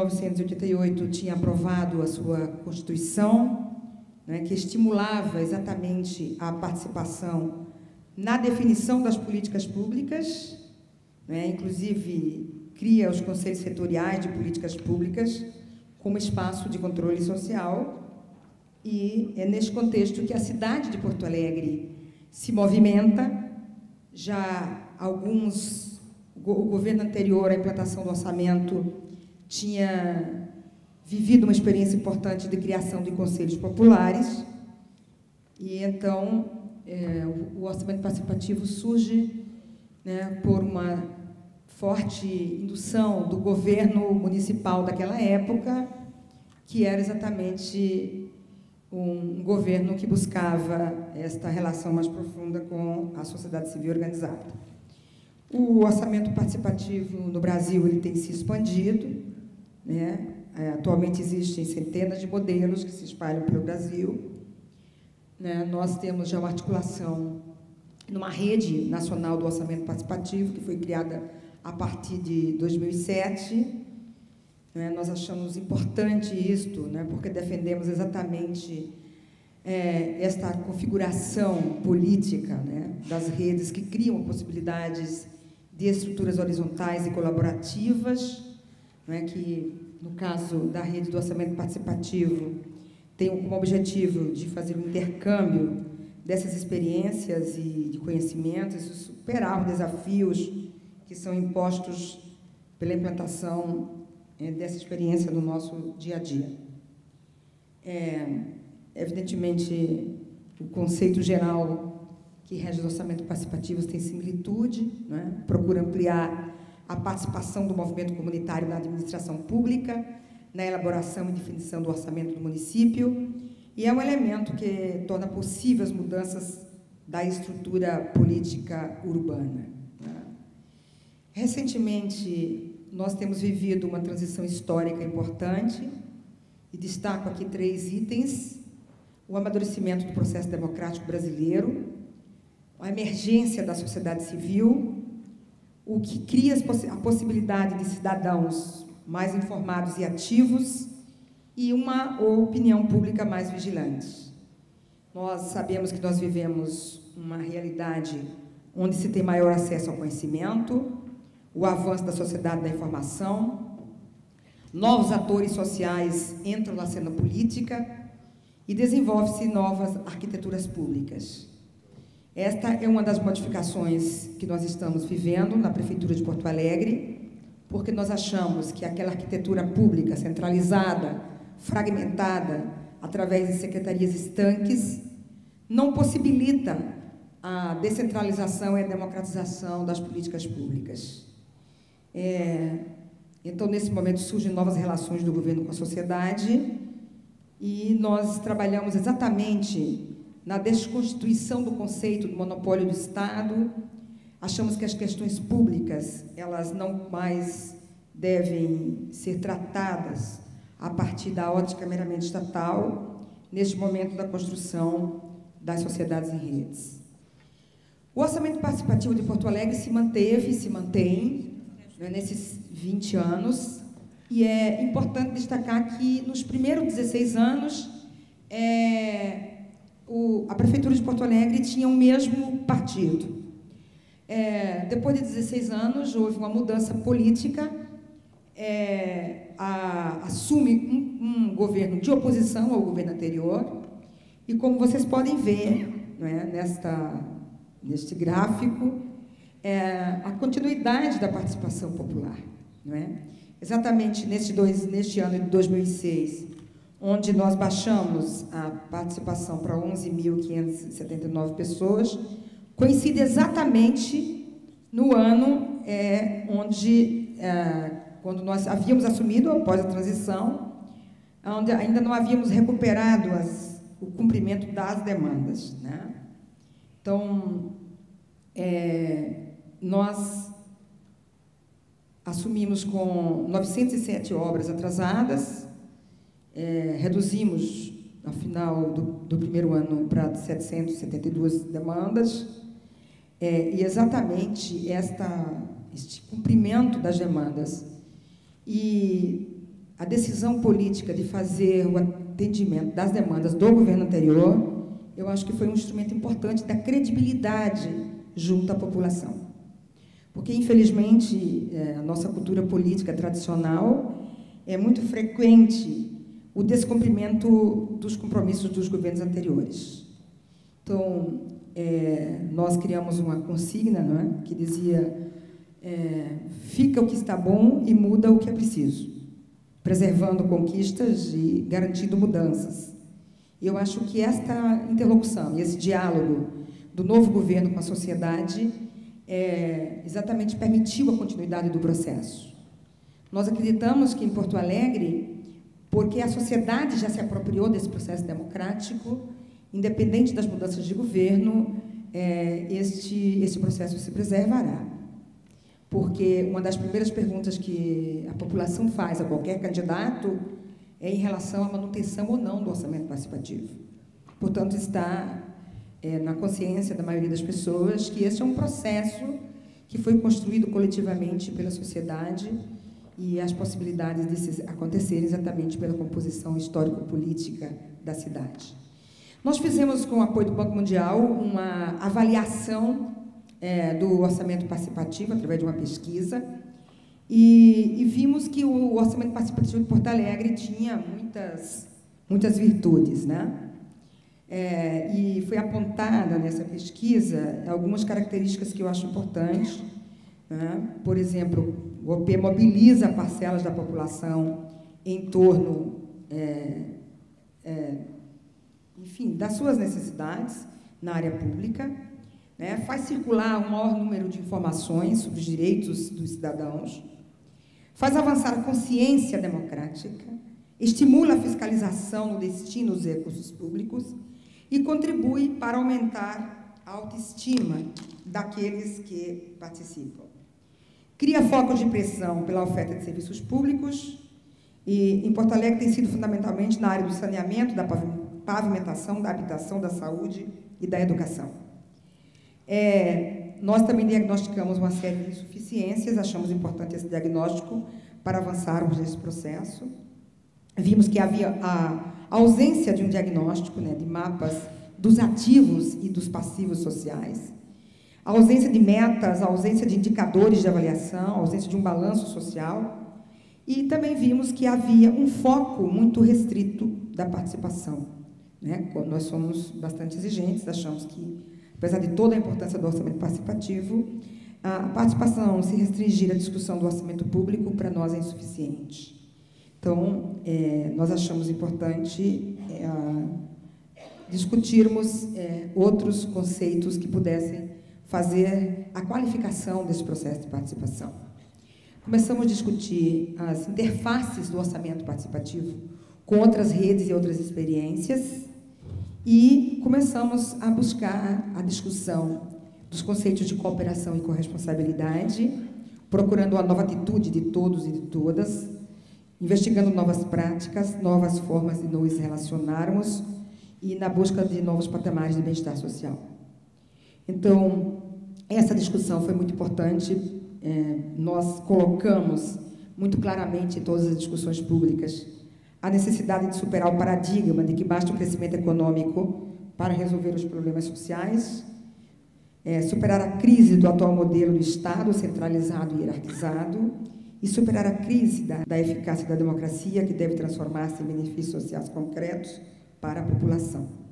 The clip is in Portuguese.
1988, tinha aprovado a sua Constituição, né, que estimulava exatamente a participação na definição das políticas públicas, né, inclusive cria os conselhos setoriais de políticas públicas como espaço de controle social, e é neste contexto que a cidade de Porto Alegre se movimenta. Já o governo anterior à implantação do orçamento tinha vivido uma experiência importante de criação de conselhos populares, e então o orçamento participativo surge, né, por uma forte indução do governo municipal daquela época, que era exatamente um governo que buscava esta relação mais profunda com a sociedade civil organizada. O orçamento participativo no Brasil ele tem se expandido, né? Atualmente existem centenas de modelos que se espalham pelo Brasil, né? Nós temos já uma articulação numa rede nacional do orçamento participativo, que foi criada a partir de 2007. Né? Nós achamos importante isto, né? Porque defendemos exatamente esta configuração política, né, das redes que criam possibilidades de estruturas horizontais e colaborativas, né, que, no caso da rede do orçamento participativo, tem como objetivo de fazer um intercâmbio dessas experiências e de conhecimentos e superar os desafios que são impostos pela implantação dessa experiência no nosso dia a dia. Evidentemente, o conceito geral que rege os orçamentos participativos tem similitude, né? Procura ampliar a participação do movimento comunitário na administração pública, na elaboração e definição do orçamento do município, e é um elemento que torna possíveis as mudanças da estrutura política urbana, né? Recentemente, nós temos vivido uma transição histórica importante, e destaco aqui 3 itens: o amadurecimento do processo democrático brasileiro, a emergência da sociedade civil, o que cria a possibilidade de cidadãos mais informados e ativos, e uma opinião pública mais vigilante. Nós sabemos que nós vivemos uma realidade onde se tem maior acesso ao conhecimento, o avanço da sociedade da informação, novos atores sociais entram na cena política e desenvolve-se novas arquiteturas públicas. Esta é uma das modificações que nós estamos vivendo na Prefeitura de Porto Alegre, porque nós achamos que aquela arquitetura pública centralizada, fragmentada, através de secretarias estanques, não possibilita a descentralização e a democratização das políticas públicas. Então, nesse momento, surgem novas relações do governo com a sociedade, e nós trabalhamos exatamente na desconstituição do conceito do monopólio do Estado. Achamos que as questões públicas, elas não mais devem ser tratadas a partir da ótica meramente estatal, neste momento da construção das sociedades em redes. O orçamento participativo de Porto Alegre se manteve e se mantém, né, nesses 20 anos, e é importante destacar que, nos primeiros 16 anos, a Prefeitura de Porto Alegre tinha o mesmo partido. Depois de 16 anos, houve uma mudança política, assume um governo de oposição ao governo anterior, e, como vocês podem ver, não é, neste gráfico, a continuidade da participação popular, não é? Exatamente neste ano de 2006, onde nós baixamos a participação para 11.579 pessoas, coincide exatamente no ano quando nós havíamos assumido, após a transição, onde ainda não havíamos recuperado o cumprimento das demandas, né? Então, nós assumimos com 907 obras atrasadas, reduzimos, ao final do primeiro ano, para 772 demandas, e exatamente este cumprimento das demandas e a decisão política de fazer o atendimento das demandas do governo anterior, eu acho que foi um instrumento importante da credibilidade junto à população. Porque, infelizmente, a nossa cultura política tradicional é muito frequente o descumprimento dos compromissos dos governos anteriores. Então, nós criamos uma consigna, não é? Que dizia: fica o que está bom e muda o que é preciso, preservando conquistas e garantindo mudanças. Eu acho que esta interlocução e esse diálogo do novo governo com a sociedade exatamente permitiu a continuidade do processo. Nós acreditamos que em Porto Alegre, porque a sociedade já se apropriou desse processo democrático, independente das mudanças de governo, este processo se preservará. Porque uma das primeiras perguntas que a população faz a qualquer candidato é em relação à manutenção ou não do orçamento participativo. Portanto, está na consciência da maioria das pessoas que este é um processo que foi construído coletivamente pela sociedade e as possibilidades de acontecerem exatamente pela composição histórico-política da cidade. Nós fizemos, com o apoio do Banco Mundial, uma avaliação do orçamento participativo, através de uma pesquisa, e vimos que o orçamento participativo de Porto Alegre tinha muitas virtudes, né? E foi apontada nessa pesquisa algumas características que eu acho importantes, né? Por exemplo, o OP mobiliza parcelas da população em torno, enfim, das suas necessidades na área pública, né? Faz circular um maior número de informações sobre os direitos dos cidadãos, faz avançar a consciência democrática, estimula a fiscalização no destino dos recursos públicos e contribui para aumentar a autoestima daqueles que participam. Cria focos de pressão pela oferta de serviços públicos e, em Porto Alegre, tem sido fundamentalmente na área do saneamento, da pavimentação, da habitação, da saúde e da educação. Nós também diagnosticamos uma série de insuficiências, achamos importante esse diagnóstico para avançarmos nesse processo. Vimos que havia a ausência de um diagnóstico, né, de mapas dos ativos e dos passivos sociais, a ausência de metas, a ausência de indicadores de avaliação, a ausência de um balanço social, e também vimos que havia um foco muito restrito da participação, né? Nós somos bastante exigentes, achamos que, apesar de toda a importância do orçamento participativo, a participação se restringir à discussão do orçamento público, para nós, é insuficiente. Então, nós achamos importante discutirmos outros conceitos que pudessem fazer a qualificação desse processo de participação. Começamos a discutir as interfaces do orçamento participativo com outras redes e outras experiências e começamos a buscar a discussão dos conceitos de cooperação e corresponsabilidade, procurando a nova atitude de todos e de todas, investigando novas práticas, novas formas de nos relacionarmos e na busca de novos patamares de bem-estar social. Então, essa discussão foi muito importante. Nós colocamos muito claramente em todas as discussões públicas a necessidade de superar o paradigma de que basta o crescimento econômico para resolver os problemas sociais, superar a crise do atual modelo do Estado centralizado e hierarquizado e superar a crise da eficácia da democracia, que deve transformar-se em benefícios sociais concretos para a população.